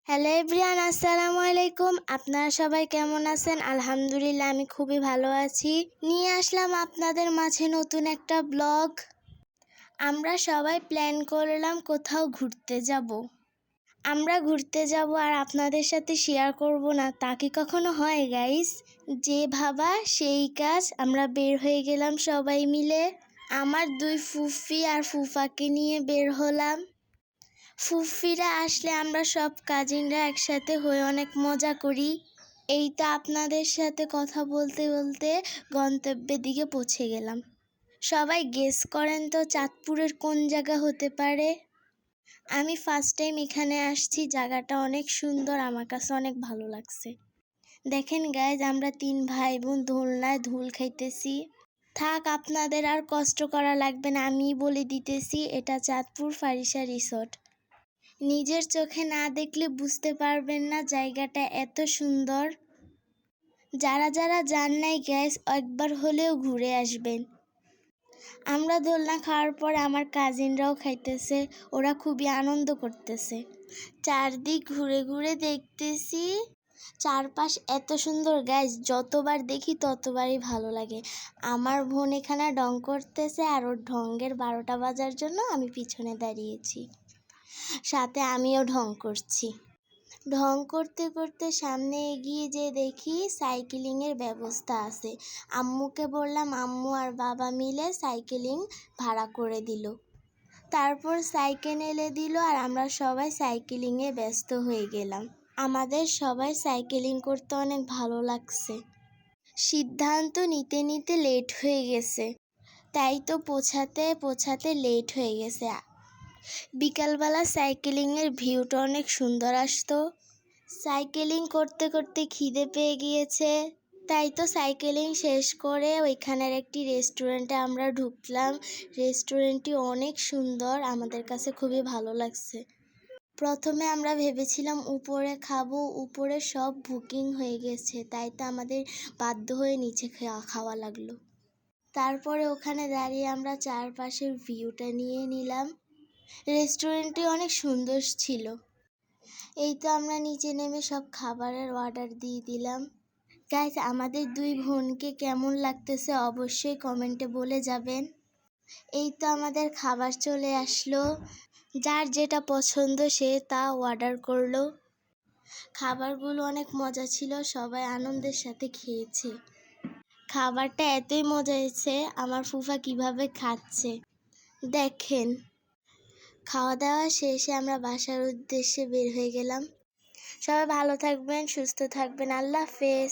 Hello everyone, আসসালামু আলাইকুম। আপনারা সবাই কেমন আছেন? আলহামদুলিল্লাহ আমি খুবই ভালো আছি। নিয়ে আসলাম আপনাদের মাঝে নতুন একটা ব্লগ। আমরা সবাই প্ল্যান করলাম কোথাও ঘুরতে যাব। আমরা ঘুরতে যাব আর আপনাদের সাথে শেয়ার করব না, তা কি কখনো হয় গাইস? যে ভাবা সেই কাজ। আমরা বের হয়ে গেলাম সবাই মিলে। আমার দুই ফুফি আর ফুফাকে নিয়ে বের হলাম। ফুফিরা আসলে আমরা সব কাজিনরা একসাথে হয়ে অনেক মজা করি। এই তো আপনাদের সাথে কথা বলতে বলতে গন্তব্যের দিকে পৌঁছে গেলাম। সবাই গেস করেন তো চাঁদপুরের কোন জায়গা হতে পারে? আমি ফার্স্ট টাইম এখানে আসছি, জায়গাটা অনেক সুন্দর, আমার কাছে অনেক ভালো লাগছে। দেখেন গাইজ, আমরা 3 ভাই বোন দোলনায় ধুল খাইতেছি। থাক, আপনাদের আর কষ্ট করা লাগবে না, আমি বলে দিতেছি এটা চাঁদপুর ফারিসা রিসোর্ট। নিজের চোখে না দেখলে বুঝতে পারবেন না জায়গাটা এত সুন্দর। যারা যারা যান নাই গাইস, একবার হলেও ঘুরে আসবেন। আমরা দোলনা খাওয়ার পর আমার কাজিনরাও খাইতেছে, ওরা খুবই আনন্দ করতেছে। চারদিক ঘুরে ঘুরে দেখতেছি, চারপাশ এত সুন্দর গাইস, যতবার দেখি ততবারই ভালো লাগে। আমার বোন এখানে ঢং করতেছে আর ওর ঢঙ্গের 12টা বাজার জন্য আমি পিছনে দাঁড়িয়েছি, সাথে আমিও ঢং করছি। ঢং করতে করতে সামনে এগিয়ে যেয়ে দেখি সাইকেলিংয়ের ব্যবস্থা আছে। আম্মুকে বললাম, আম্মু আর বাবা মিলে সাইকেলিং ভাড়া করে দিল। তারপর সাইকেল এনে দিল আর আমরা সবাই সাইকেলিংয়ে ব্যস্ত হয়ে গেলাম। আমাদের সবাই সাইকেলিং করতে অনেক ভালো লাগছে। সিদ্ধান্ত নিতে নিতে লেট হয়ে গেছে, তাই তো পৌঁছাতে পৌঁছাতে লেট হয়ে গেছে। বিকালবেলা সাইকেলিংয়ের ভিউটা অনেক সুন্দর আসতো। সাইকেলিং করতে করতে খিদে পেয়ে গিয়েছে, তাই তো সাইকেলিং শেষ করে ওইখানের একটি রেস্টুরেন্টে আমরা ঢুকলাম। রেস্টুরেন্টটি অনেক সুন্দর, আমাদের কাছে খুবই ভালো লাগছে। প্রথমে আমরা ভেবেছিলাম উপরে খাবো, উপরে সব বুকিং হয়ে গেছে, তাই তো আমাদের বাধ্য হয়ে নিচে খাওয়া লাগলো। তারপরে ওখানে দাঁড়িয়ে আমরা চারপাশের ভিউটা নিয়ে নিলাম। রেস্টুরেন্টটি অনেক সুন্দর ছিল। এই তো আমরা নিচে নেমে সব খাবারের অর্ডার দিয়ে দিলাম। গাইস, আমাদের দুই বোনকে কেমন লাগতেছে অবশ্যই কমেন্টে বলে যাবেন। এই তো আমাদের খাবার চলে আসলো, যার যেটা পছন্দ সে তা অর্ডার করলো। খাবারগুলো অনেক মজা ছিল, সবাই আনন্দের সাথে খেয়েছে। খাবারটা এতই মজা হয়েছে, আমার ফুফা কিভাবে খাচ্ছে দেখেন। খাওয়া দাওয়া শেষে আমরা বাসার উদ্দেশ্যে বের হয়ে গেলাম। সবাই ভালো থাকবেন, সুস্থ থাকবেন, আল্লাহ হাফেজ।